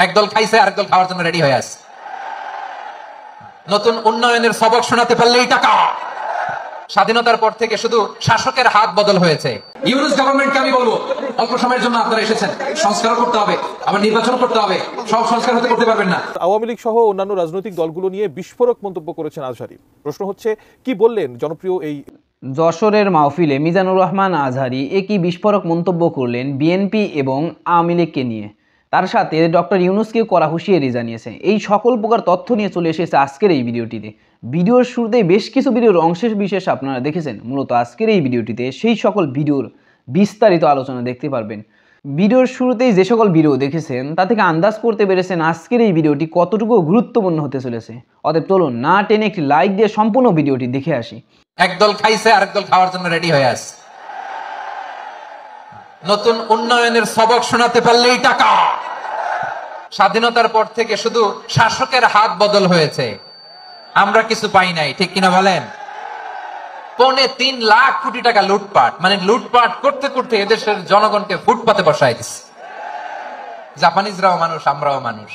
একদল খাইছে আরেকদল খাওয়ার জন্য রেডি হয়ে আছে। নতুন উন্নয়নের সবক শোনাতে পারলেই টাকা। স্বাধীনতার পর থেকে শুধু শাসকের হাত বদল হয়েছে। ইউনুস গভর্নমেন্টকে আমি বলবো, অল্প সময়ের জন্য আপনারা এসেছেন, সংস্কার করতে হবে, আবার নির্বাচন করতে হবে, সব সংস্কার হতে করতে পারবেন না। আওয়ামী লীগ সহ অন্যান্য রাজনৈতিক দলগুলো নিয়ে বিস্ফোরক মন্তব্য করেছেন আজহারী। প্রশ্ন হচ্ছে, কি বললেন জনপ্রিয় এই যশোরের মাহফিলে মিজানুর রহমান আজহারী একই বিস্ফোরক মন্তব্য করলেন বিএনপি এবং আওয়ামী লীগকে নিয়ে। তার সাথে ডক্টর ইউনুসকে কড়া হুঁশিয়ারি জানিয়েছে। এই সকল প্রকার তথ্য নিয়ে চলে এসেছে আজকের এই ভিডিওটিতে। ভিডিওর শুরুতেই বেশ কিছু ভিডিওর অংশের বিশেষ আপনারা দেখেছেন। মূলত আজকের এই ভিডিওটিতে সেই সকল ভিডিওর বিস্তারিত আলোচনা দেখতে পারবেন। ভিডিওর শুরুতেই যে সকল ভিডিও দেখেছেন তা থেকে আন্দাজ করতে পেরেছেন আজকের এই ভিডিওটি কতটুকু গুরুত্বপূর্ণ হতে চলেছে। অতএব চলুন না টেনে একটি লাইক দিয়ে সম্পূর্ণ ভিডিওটি দেখে আসি। একদল খাইছে আরেকদল খাওয়ার জন্য রেডি হয়ে আছে। নতুন উন্নয়নের সবক শোনাতে পারলেই টাকা। স্বাধীনতার পর থেকে শুধু শাসকের হাত বদল হয়েছে, আমরা কিছু পাই নাই, ঠিক কিনা বলেন? 3.25 লাখ কোটি টাকা লুটপাট, মানে লুটপাট করতে করতে এদেশের জনগণকে ফুটপাতে বসাই দিচ্ছে। জাপানিজরাও মানুষ, আমরাও মানুষ।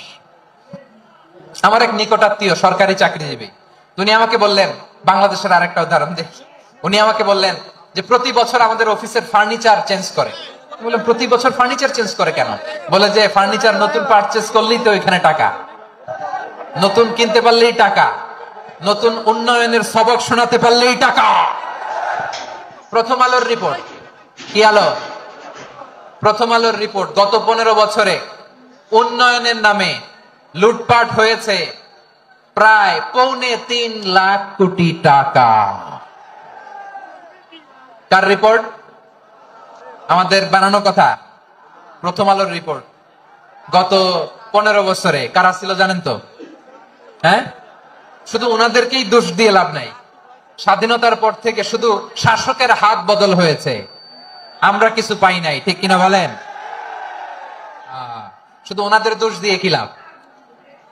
আমার এক নিকটাত্মীয় সরকারি চাকরিজীবী, উনি আমাকে বললেন, বাংলাদেশের আরেকটা উদাহরণ দেখি। উনি আমাকে বললেন যে প্রতি বছর আমাদের অফিসের ফার্নিচার চেঞ্জ করে। বললাম প্রতি বছর ফার্নিচার চেঞ্জ করে কেন? বলে যে ফার্নিচার নতুন পারচেজ করলেই তো এখানে টাকা, নতুন কিনতে পারলেই টাকা, নতুন উন্নয়নের সবক শোনাতে পারলেই টাকা। প্রথম আলোর রিপোর্ট, কি আলো? প্রথম আলোর রিপোর্ট, গত 15 বছরে উন্নয়নের নামে লুটপাট হয়েছে প্রায় 3.25 লাখ কোটি টাকা। কার রিপোর্ট? আমাদের বানানো কথা। প্রথম আলোর রিপোর্ট। গত 15 বছরে কারা ছিল জানেন তো? হ্যাঁ, শুধু ওনাদেরকেই দোষ দিয়ে লাভ নাই। স্বাধীনতার পর থেকে শুধু শাসকের হাত বদল হয়েছে, আমরা কিছু পাই নাই, ঠিক কিনা বলেন? শুধু ওনাদের দোষ দিয়ে কি লাভ?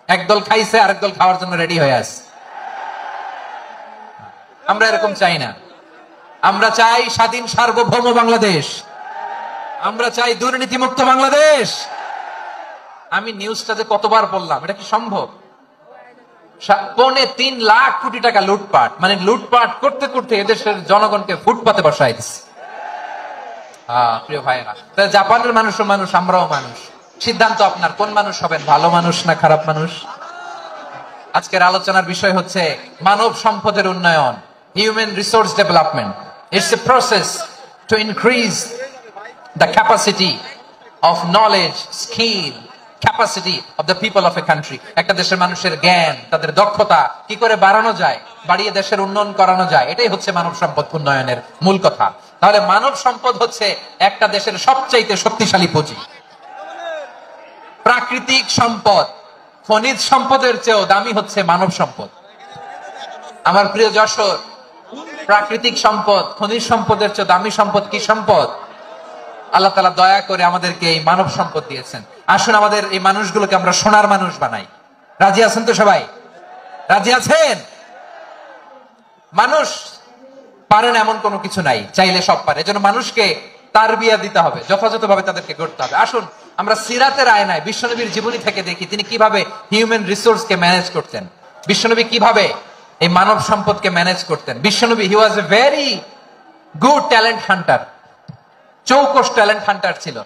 একদল খাইছে আরেকদল খাওয়ার জন্য রেডি হয়ে আছে। আমরা এরকম চাই না। আমরা চাই স্বাধীন সার্বভৌম বাংলাদেশ। আমরা চাই দুর্নীতিমুক্ত বাংলাদেশ। আমি নিউজটা যে কতবার বললাম, এটা কি সম্ভব? 3.25 লাখ কোটি টাকা লুটপাট, মানে লুটপাট করতে করতে এদেশের জনগণকে ফুটপাতে বসাই দিচ্ছে। প্রিয় ভাইরা, জাপানের মানুষও মানুষ, আমরাও মানুষ। সিদ্ধান্ত আপনার, কোন মানুষ হবেন, ভালো মানুষ না খারাপ মানুষ? আজকের আলোচনার বিষয় হচ্ছে মানব সম্পদের উন্নয়ন, human resource development. It's a process to increase the capacity of knowledge, skill, capacity of the people of a country. একটা দেশের মানুষের জ্ঞান, তাদের দক্ষতা কি করে বাড়ানো যায়, বাড়িয়ে দেশের উন্নয়ন করানো যায়, এটাই হচ্ছে মানব সম্পদ উন্নয়নের মূল কথা। তাহলে মানব সম্পদ হচ্ছে একটা দেশের সবচাইতে শক্তিশালী পুঁজি। প্রাকৃতিক সম্পদ, খনিজ সম্পদের চেয়েও দামি হচ্ছে মানব সম্পদ। আমার প্রিয় যশোর, প্রাকৃতিক সম্পদ, খনিজ সম্পদের চেয়ে দামি সম্পদ কি সম্পদ? আল্লাহ তাআলা দয়া করে আমাদেরকে এই মানব সম্পদ দিয়েছেন। আসুন আমাদের এই মানুষগুলোকে আমরা সোনার মানুষ বানাই। রাজি আছেন তো সবাই? রাজি আছেন? মানুষ পারেন এমন কোনো কিছু নাই, চাইলে সব পারে। এজন্য মানুষকে তারবিয়া দিতে হবে, যথাযথভাবে তাদেরকে গড়তে হবে। আসুন আমরা সিরাতের আয়নায় বিশ্বনবীর জীবনী থেকে দেখি তিনি কিভাবে হিউম্যান রিসোর্সকে ম্যানেজ করতেন। বিশ্বনবী কিভাবে এই মানব সম্পদকে ম্যানেজ করতেন। বিশ্বনবী he was a very good talent hunter, চৌকস ট্যালেন্ট হান্টার ছিল।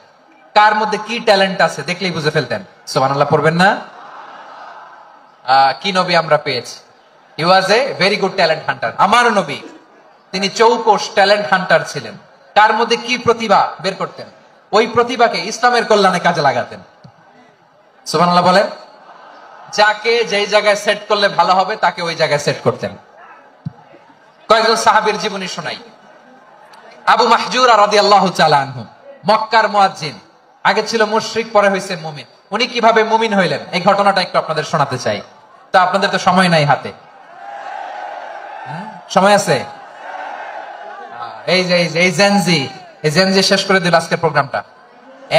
কার মধ্যে কি ট্যালেন্ট আছে দেখলেই বুঝে ফেলতেন। সুবহানাল্লাহ পড়বেন না? কি নবী আমরা পেয়েছি! He was a very good talent hunter. আমার নবী তিনি চৌকস ট্যালেন্ট হান্টার ছিলেন। কার মধ্যে কি প্রতিভা বের করতেন, ওই প্রতিভাকে ইসলামের কল্যাণে কাজে লাগাতেন। সুবহানাল্লাহ বলেন। যাকে যেই জায়গায় সেট করলে ভালো হবে তাকে ওই জায়গায় সেট করতেন। কয়েকজন সাহাবীর জীবনী শোনাই। আবু মাহজুরা রাদিয়াল্লাহু তাআলা আনহু, মক্কার মুয়াজ্জিন, আগে ছিল মুশরিক, পরে হয়েছে মুমিন। উনি কিভাবে মুমিন হইলেন এই ঘটনাটা একটু আপনাদের শোনাতে চাই। তো আপনাদের তো সময় নাই হাতে, সময় আছে? এই জেনজি শেষ করে দিল আজকের প্রোগ্রামটা।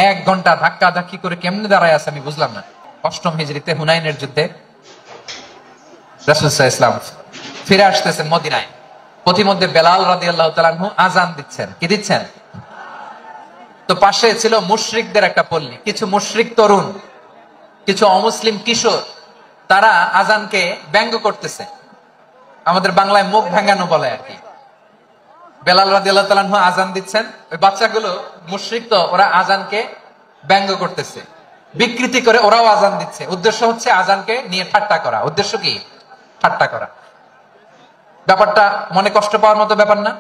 1 ঘন্টা ধাক্কা ধাক্কি করে কেমনে দাঁড়ায় আছে আমি বুঝলাম না। 8ম হিজরিতে হুনাইনের যুদ্ধে রাসূল সাল্লাল্লাহু আলাইহি ওয়াসাল্লাম ফিরে আসতেছেন মদিনায়। পথিমধ্যে বেলাল রাদিয়াল্লাহু তাআলা আনহু আযান দিচ্ছেন। কি দিচ্ছেন? তো পাশে ছিল মুশরিকদের একটা পল্লী, কিছু মুশরিক তরুণ কিছু অমুসলিম কিশোর তারা আজানকে ব্যঙ্গ করতেছে, আমাদের বাংলায় মুখ ভেঙ্গানো বলে আর কি। বেলাল রাদিয়াল্লাহু তাআলা আনহু আজান দিচ্ছেন, ওই বাচ্চাগুলো মুশরিক, তো ওরা আজানকে ব্যঙ্গ করতেছে, বিকৃতি করে ওরাও আজান দিচ্ছে। উদ্দেশ্য হচ্ছে আজানকে নিয়ে ঠাট্টা করা। উদ্দেশ্য কি? ঠাট্টা করা। ব্যাপারটা মনে কষ্ট পাওয়ার মতো ব্যাপার না?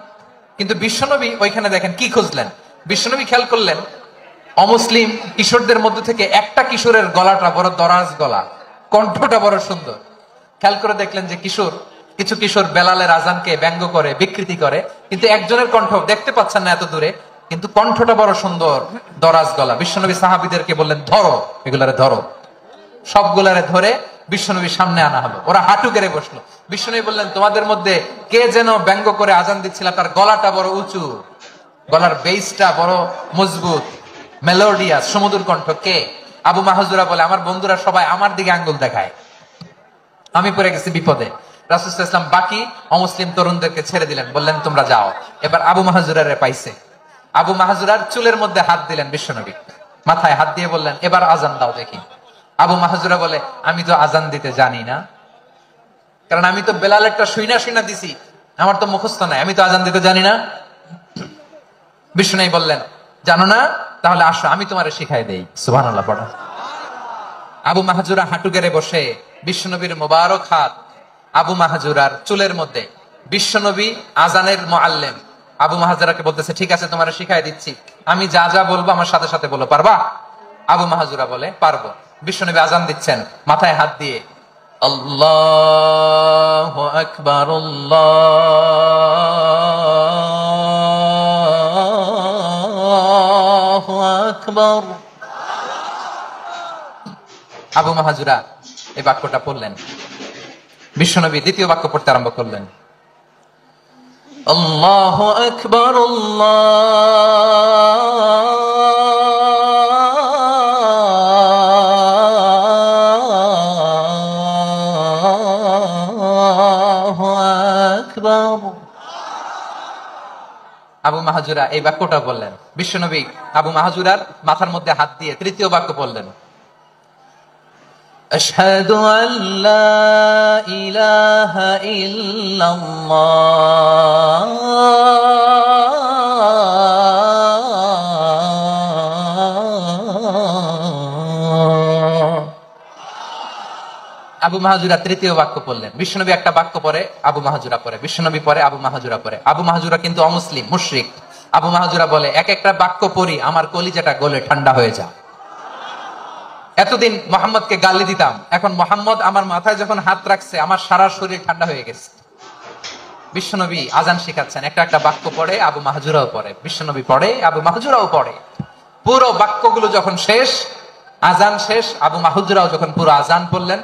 কিন্তু বিশ্বনবী ওইখানে দেখেন কি খুঁজলেন। বিশ্বনবী খেয়াল করলেন অমুসলিম কিশোরদের মধ্যে থেকে একটা কিশোরের গলাটা বড় দরাজ গলা, কণ্ঠটা বড় সুন্দর। খেয়াল করে দেখলেন যে কিছু কিশোর বেলালের আজানকে ব্যঙ্গ করে, বিকৃতি করে, কিন্তু একজনের কণ্ঠ দেখতে পাচ্ছেন না এত দূরে, কিন্তু কণ্ঠটা বড় সুন্দর, দরাজ গলা। বিশ্বনবী সাহাবীদেরকে বললেন, ধরো, এগুলারে ধরো। সবগুলারে ধরে বিশ্বনবীর সামনে আনা হলো। ওরা হাঁটু গেড়ে বসলো। বিশ্বনবী বললেন, তোমাদের মধ্যে কে যেন ব্যঙ্গ করে আজান দিচ্ছিল, তার গলাটা বড় উঁচু, গলার বেসটা বড় মজবুত, মেলোডিয়াস, সমুদ্র কণ্ঠ, কে? আবু মাহজুরা বলে, আমার বন্ধুরা সবাই আমার দিকে আঙ্গুল দেখায়, আমি পড়ে গেছি বিপদে। রাসূল সাল্লাল্লাহু আলাইহি ওয়াসাল্লাম বাকি অমুসলিম তরুণদেরকে ছেড়ে দিলেন, বললেন তোমরা যাও। এবার আবু মাহজুরারে পাইছে। আবু মাহজুরার চুলের মধ্যে হাত দিলেন বিশ্বনবী, মাথায় হাত দিয়ে বললেন, এবার আজান দাও দেখি। আবু মাহজুরা বলে, আমি তো আজান দিতে জানি না, কারণ আমি তো বেলালেরটা শুইনা দিছি, আমার তো মুখস্থ নাই, আমি তো আজান দিতে জানি না। বিশ্বনবী বললেন, জানো না? তাহলে আসো, আমি তোমারে শিখাই দেই। সুবহানাল্লাহ পড়া। আবু মাহজুরা হাঁটু গেড়ে বসে বিশ্বনবীর মোবারক হাত আবু মাহজুরার চুলের মধ্যে। বিশ্বনবী আজানের মুআল্লিম আবু মাহজুরাকে বলতেছে, ঠিক আছে তোমারে শিখাই দিচ্ছি, আমি যা যা বলবো আমার সাথে সাথে বলো, পারবা? আবু মাহজুরা বলে, পারবো। বিশ্বনবী আজান দিচ্ছেন, মাথায় হাত দিয়ে আল্লাহু আকবার, আল্লাহু আকবার। আবু মাহজুরা এই বাক্যটা পড়লেন। বিশ্বনবী দ্বিতীয় বাক্য পড়তে আরম্ভ করলেন, আল্লাহু আকবার, আল্লাহু আকবার। আবু মাহজুরা এই বাক্যটা বললেন। বিশ্বনবী আবু মাহজুরার মাথার মধ্যে হাত দিয়ে তৃতীয় বাক্য বললেন, আশহাদু আল্লা ইলাহা ইল্লাল্লাহ আবু মাহজুরা তৃতীয় বাক্য পড়লেন। বিশ্বনবী একটা বাক্য পরে আবু মাহজুরা পরে, বিশ্বনবী পরে আবু মাহজুরা পরে। আবু মাহজুরা কিন্তু অমুসলিম, মুশরিক। আবু মাহজুরা বলে, এক একটা বাক্য পড়ি আমার কলিজাটা গলে ঠান্ডা হয়ে যায়। এতদিন মোহাম্মদকে গালি দিতাম, এখন মোহাম্মদ আমার মাথায় যখন হাত রাখছে আমার সারা শরীর ঠান্ডা হয়ে গেছে। বিশ্বনবী আজান শিখাচ্ছেন, একটা একটা বাক্য পড়ে আবু মাহজুরাও পড়ে, বিশ্বনবী পড়ে, আবু মাহজুরাও পড়ে। পুরো বাক্যগুলো যখন শেষ, আজান শেষ, আবু মাহজুরাও যখন পুরো আজান পড়লেন,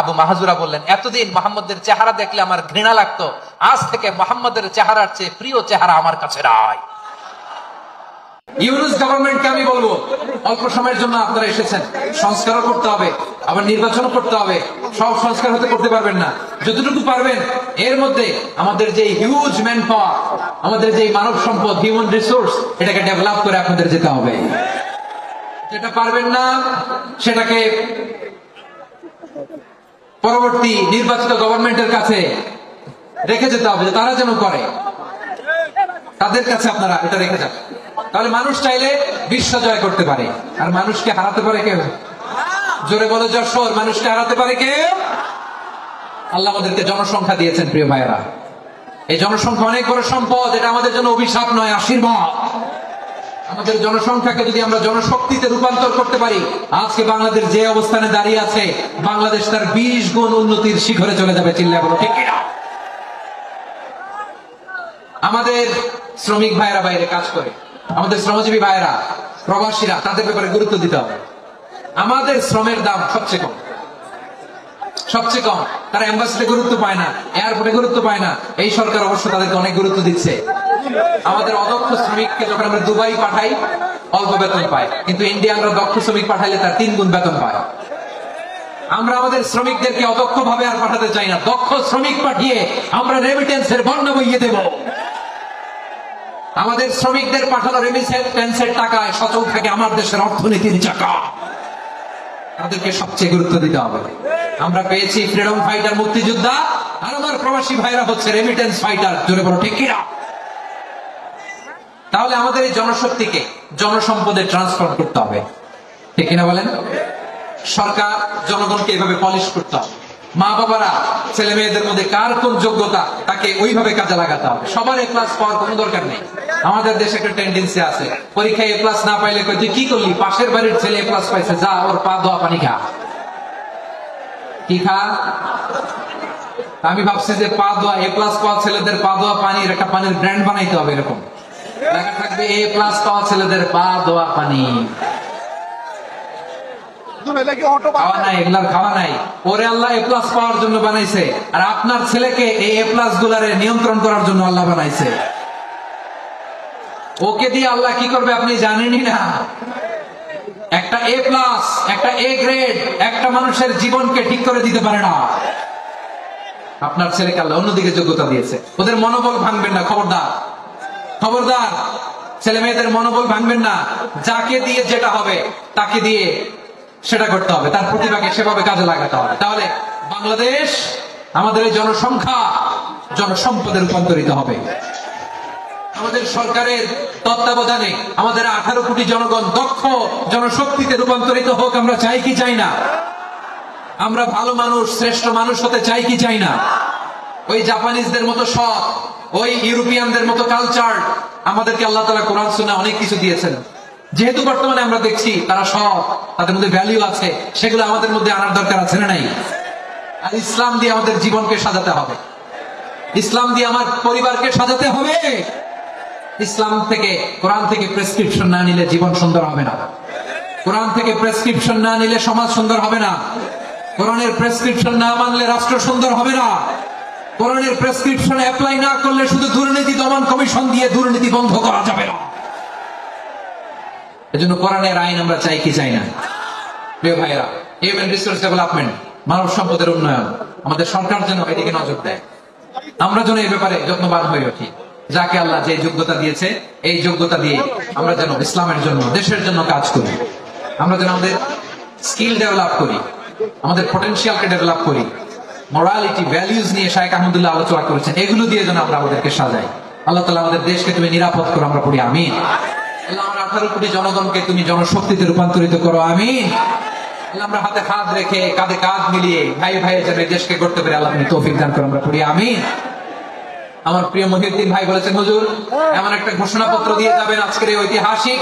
আবু মাহজুরা বললেন, এতদিন মোহাম্মদের চেহারা দেখলে আমার ঘৃণা লাগতো, আজ থেকে মোহাম্মদের চেহারার চেয়ে প্রিয় চেহারা আমার কাছে নাই। ইউনুস গভর্নমেন্টকে আমি বলবো, অল্প সময়ের জন্য আপনারা এসেছেন, সংস্কারও করতে হবে, আবার নির্বাচনও করতে হবে। সব সংস্কার হতে করতে পারবেন না, যতটুকু পারবেন এর মধ্যে আমাদের যে হিউজ ম্যান পাওয়ার, আমাদের যে মানব সম্পদ, হিউম্যান রিসোর্স, এটাকে ডেভেলপ করে আপনাদের যেতে হবে। যেটা পারবেন না সেটাকে পরবর্তী নির্বাচিত গভর্নমেন্টের কাছে রেখে যেতে হবে, তারা যেন করে, তাদের কাছে আপনারা এটা রেখে যান। তাহলে মানুষ চাইলে বিশ্ব জয় করতে পারে, আর মানুষকে হারাতে পারে কেউ? জোরে বলে যশোর, মানুষকে হারাতে পারে কেউ? আল্লাহ আমাদেরকে জনসংখ্যা দিয়েছেন প্রিয় ভাইয়েরা, এই জনসংখ্যা অনেক বড় সম্পদ, এটা আমাদের জন্য অভিশাপ নয়, আশীর্বাদ। আমাদের জনসংখ্যাকে যদি আমরা জনশক্তিতে রূপান্তর করতে পারি, আজকে বাংলাদেশ যে অবস্থানে দাঁড়িয়ে আছে, বাংলাদেশ তার 20 গুণ উন্নতির শিখরে চলে যাবে। চিল্লায় বলো ঠিক কিনা? আমাদের শ্রমিক ভাইয়েরা বাইরে কাজ করে, আমাদের শ্রমজীবী ভাইয়েরা, প্রবাসীরা, তাদের ব্যাপারে গুরুত্ব দিতে হবে। আমাদের শ্রমের দাম সবচেয়ে কম, সবচেয়ে কম। তারা এম্বাসিতে গুরুত্ব পায় না, এয়ারপোর্টে গুরুত্ব পায় না। এই সরকার অবশ্য তাদেরকে অনেক গুরুত্ব দিচ্ছে। আমাদের অদক্ষ শ্রমিককে যখন আমরা দুবাই পাঠাই অল্প বেতন পায়, কিন্তু ইন্ডিয়ানরা দক্ষ শ্রমিক পাঠাইলে তার 3 গুণ বেতন পায়। আমরা আমাদের শ্রমিকদেরকে অদক্ষ ভাবে আর পাঠাতে চাই না, দক্ষ শ্রমিক পাঠিয়ে আমরা রেমিটেন্সের বন্যা বইয়ে দেব। আমাদের শ্রমিকদের পাঠানো রেমিটেন্সের টাকায় সচল থাকে আমার দেশের অর্থনীতির চাকা। তাদেরকে সবচেয়ে গুরুত্ব দিতে হবে। আমরা পেয়েছি ফ্রিডম ফাইটার, মুক্তিযোদ্ধা, আর আমার প্রবাসী ভাইরা হচ্ছে রেমিটেন্স ফাইটার। জোরে বলো ঠিক কিনা? তাহলে আমাদের এই জনশক্তিকে জনসম্পদে ট্রান্সফর্ম করতে হবে, ঠিক কিনা বলেন? সরকার জনগণকে এভাবে পলিশ করতে হবে। মা বাবারা ছেলে মেয়েদের মধ্যে কার কোন যোগ্যতা তাকে ওইভাবে কাজে লাগাতে হবে। সবার এ প্লাস পাওয়ার কোনো দরকার নেই। আমাদের দেশে একটা টেন্ডেন্সি আছে, পরীক্ষায় এ প্লাস না পাইলে কই তুই কি করলি, পাশের বাড়ির ছেলে এ প্লাস পাইছে, যা ওর পা ধোয়া পানি খা। কি খা? আমি ভাবছি যে পা ধোয়া, এ প্লাস পাওয়া ছেলেদের পা ধোয়া পানির একটা পানির ব্র্যান্ড বানাইতে হবে। এরকম লেখা থাকবে, এ প্লাস পাওয়া ছেলেদের পা ধোয়া পানি। খাওয়া নাই, এগুলার খাওয়া নাই। ওরে আল্লাহ এ প্লাস পাওয়ার জন্য বানাইছে, আর আপনার ছেলেকে এই এ প্লাস গুলারে নিয়ন্ত্রণ করার জন্য আল্লাহ বানাইছে। ওকে দিয়ে আল্লাহ কি করবে আপনি জানেনই না। একটা এ প্লাস, একটা এ গ্রেড একটা মানুষের জীবনকে ঠিক করে দিতে পারে না। আপনার ছেলেকে আল্লাহ অন্যদিকে যোগ্যতা দিয়েছে। ওদের মনোবল ভাঙবেন না, খবরদার খবরদার। ছেলে মেয়েদের মনোবল ভাঙবেন না। যাকে দিয়ে যেটা হবে তাকে দিয়ে সেটা করতে হবে, তার প্রতিভাকে সেভাবে কাজে লাগাতে হবে। তাহলে বাংলাদেশ, আমাদের এই জনসংখ্যা জনসম্পদে রূপান্তরিত হবে। আমাদের সরকারের তত্ত্বাবধানে আমাদের 18 কোটি জনগণ দক্ষ জনশক্তিতে রূপান্তরিত হোক। আমরা চাই কি চাই না? আমরা ভালো মানুষ, শ্রেষ্ঠ মানুষ হতে চাই কি চাই না? ওই জাপানিজদের মতো সৎ, ওই ইউরোপিয়ানদের মতো কালচার, আমাদেরকে আল্লাহ তাআলা কোরআন সুন্নাহ অনেক কিছু দিয়েছেন। যেহেতু বর্তমানে আমরা দেখছি তারা সৎ, তাদের মধ্যে ভ্যালু আছে, সেগুলো আমাদের মধ্যে আনার দরকার আছে না নাই? আর ইসলাম দিয়ে আমাদের জীবনকে সাজাতে হবে, ইসলাম দিয়ে আমার পরিবারকে সাজাতে হবে। ইসলাম থেকে, কোরআন থেকে প্রেসক্রিপশন না নিলে জীবন সুন্দর হবে না। কোরআন থেকে প্রেসক্রিপশন না নিলে সমাজ সুন্দর হবে না। কোরআনের প্রেসক্রিপশন না মানলে রাষ্ট্র সুন্দর হবে না। কোরআনের প্রেসক্রিপশন অ্যাপ্লাই না করলে শুধু দুর্নীতি দমন কমিশন দিয়ে দুর্নীতি বন্ধ করা যাবে না। এজন্য কোরআনের আইন আমরা চাই কি চাই না? প্রিয় ভাইরা, হিউম্যান রিসোর্স ডেভেলপমেন্ট, মানব সম্পদের উন্নয়ন, আমাদের সরকার যেন এদিকে নজর দেয়। আমরা যেন এই ব্যাপারে যত্নবান হয়ে উঠি। যাকে আল্লাহ যে যোগ্যতা দিয়েছে, এই যোগ্যতা দিয়ে আমরা যেন ইসলামের জন্য, দেশের জন্য কাজ করি। আমরা যেন আমাদের স্কিল ডেভেলপ করি, আমাদের পটেনশিয়ালকে ডেভেলপ করি। মোরালিটি, ভ্যালিউজ নিয়ে শায়েখ আহমদুল্লাহ আলোচনা করেছেন, এগুলো দিয়ে যেন আমরা আমাদেরকে সাজাই। আল্লাহ তাআলা আমাদের দেশকে তুমি নিরাপদ করো, আমরা পড়ি আমিন। আল্লাহ আমরা 18 কোটি জনগণকে তুমি জনশক্তিতে রূপান্তরিত করো, আমিন। আল্লাহ আমরা হাতে হাত রেখে, কাঁধে কাঁধ মিলিয়ে ভাই ভাই যেন দেশকে করতে পারি, আল্লাহ তুমি তৌফিক দান করো, আমরা পড়ি আমিন। আমার প্রিয় মহিউদ্দিন ভাই বলেছেন, হুজুর এমন একটা ঘোষণাপত্র দিয়ে যাবেন আজকের এই ঐতিহাসিক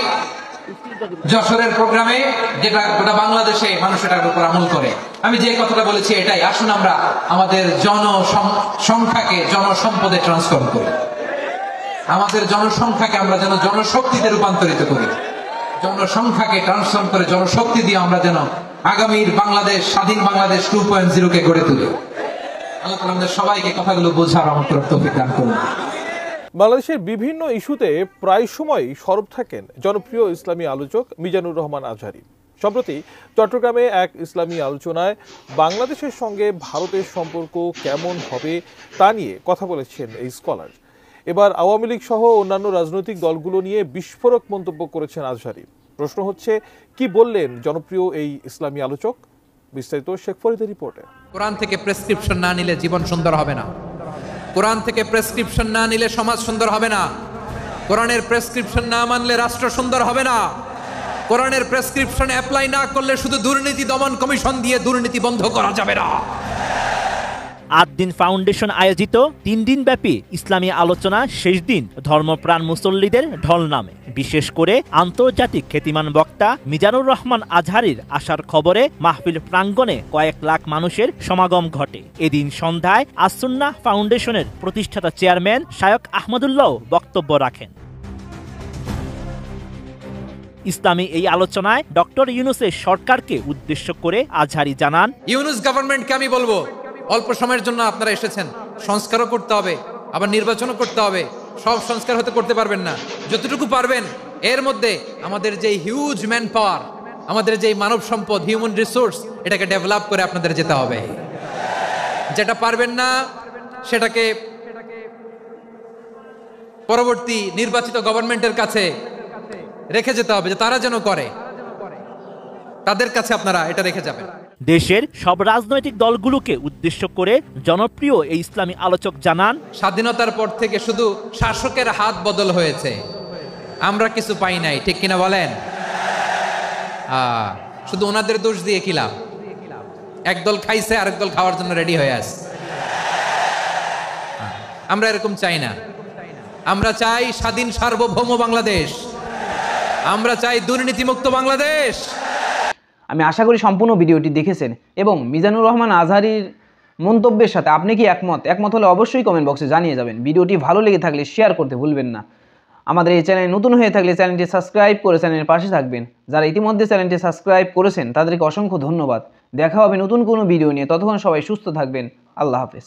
যশোরের প্রোগ্রামে, যেটা গোটা বাংলাদেশে মানুষ এটার উপর আমল করে। আমি যে কথাটা বলেছি এটাই, আসুন আমরা আমাদের জনসংখ্যাকে জনসম্পদে ট্রান্সফর্ম করি। আমাদের জনসংখ্যাকে আমরা যেন জনশক্তিতে রূপান্তরিত করি। জনসংখ্যাকে ট্রান্সফর্ম করে জনশক্তি দিয়ে আমরা যেন আগামীর বাংলাদেশ, স্বাধীন বাংলাদেশ 2.0 কে গড়ে তুলি। আল্লাহ তাআলা আমাদের সবাইকে কথাগুলো বোঝার আমার তরফ থেকে দান করুন। বাংলাদেশের বিভিন্ন ইস্যুতে প্রায় সময় সরব থাকেন জনপ্রিয় ইসলামী আলোচক মিজানুর রহমান আজহারী। সম্প্রতি চট্টগ্রামে এক ইসলামী আলোচনায় বাংলাদেশের সঙ্গে ভারতের সম্পর্ক কেমন হবে তা নিয়ে কথা বলেছেন এই স্কলার। এবার আওয়ামী লীগ সহ অন্যান্য রাজনৈতিক দলগুলো নিয়ে বিস্ফোরক মন্তব্য করেছেন আজহারী। প্রশ্ন হচ্ছে, কি বললেন জনপ্রিয় এই ইসলামী আলোচক? বিস্তারিত শেখ ফরিদের রিপোর্টে। কোরআন থেকে প্রেসক্রিপশন না নিলে জীবন সুন্দর হবে না। কোরআন থেকে প্রেসক্রিপশন না নিলে সমাজ সুন্দর হবে না। কোরআনের প্রেসক্রিপশন না মানলে রাষ্ট্র সুন্দর হবে না। কোরআনের প্রেসক্রিপশন অ্যাপ্লাই না করলে শুধু দুর্নীতি দমন কমিশন দিয়ে দুর্নীতি বন্ধ করা যাবে না। আদ-দ্বীন ফাউন্ডেশন আয়োজিত 3 দিনব্যাপী ইসলামী আলোচনা শেষ দিন ধর্মপ্রাণ মুসল্লিদের ঢল নামে। বিশেষ করে আন্তর্জাতিক খ্যাতিমান বক্তা মিজানুর রহমান আজহারীর আসার খবরে মাহফিল প্রাঙ্গণে কয়েক লাখ মানুষের সমাগম ঘটে। এদিন সন্ধ্যায় আস-সুন্নাহ ফাউন্ডেশনের প্রতিষ্ঠাতা চেয়ারম্যান শায়খ আহমদুল্লাহ বক্তব্য রাখেন। ইসলামী এই আলোচনায় ডক্টর ইউনূসের সরকারকে উদ্দেশ্য করে আজহারী জানান, ইউনূস গভর্নমেন্টকে আমি বলবো, অল্প সময়ের জন্য আপনারা এসেছেন, সংস্কারও করতে হবে, আবার নির্বাচনও করতে হবে। সব সংস্কার হতে করতে পারবেন না, যতটুকু পারবেন এর মধ্যে আমাদের যে হিউজ ম্যান পাওয়ার, আমাদের যে মানব সম্পদ, হিউম্যান রিসোর্স, এটাকে ডেভেলপ করে আপনাদের যেতে হবে। যেটা পারবেন না সেটাকে পরবর্তী নির্বাচিত গভর্নমেন্টের কাছে রেখে যেতে হবে, যে তারা যেন করে। তাদের কাছে আপনারা এটা রেখে যাবেন। দেশের সব রাজনৈতিক দলগুলোকে উদ্দেশ্য করে জনপ্রিয় এই ইসলামী আলোচক জানান, স্বাধীনতার পর থেকে শুধু শাসকের হাত বদল হয়েছে, আমরা কিছু পাই নাই, ঠিক কিনা বলেন? শুধু ওনাদের দোষ দিয়ে কি লাভ? একদল খাইছে, আরেক দল খাওয়ার জন্য রেডি হয়ে আছে। আমরা এরকম চাই না। আমরা চাই স্বাধীন সার্বভৌম বাংলাদেশ, আমরা চাই দুর্নীতিমুক্ত বাংলাদেশ। আমি আশা করি সম্পূর্ণ ভিডিওটি দেখেছেন এবং মিজানুর রহমান আজহারীর মন্তব্যের সাথে আপনি কি একমত হলে অবশ্যই কমেন্ট বক্সে জানিয়ে যাবেন। ভিডিওটি ভালো লেগে থাকলে শেয়ার করতে ভুলবেন না। আমাদের এই চ্যানেলে নতুন হয়ে থাকলে চ্যানেলটি সাবস্ক্রাইব করে চ্যানেলের পাশে থাকবেন। যারা ইতিমধ্যে চ্যানেলটি সাবস্ক্রাইব করেছেন তাদেরকে অসংখ্য ধন্যবাদ। দেখা হবে নতুন কোনো ভিডিও নিয়ে। ততক্ষণ সবাই সুস্থ থাকবেন। আল্লাহ হাফেজ।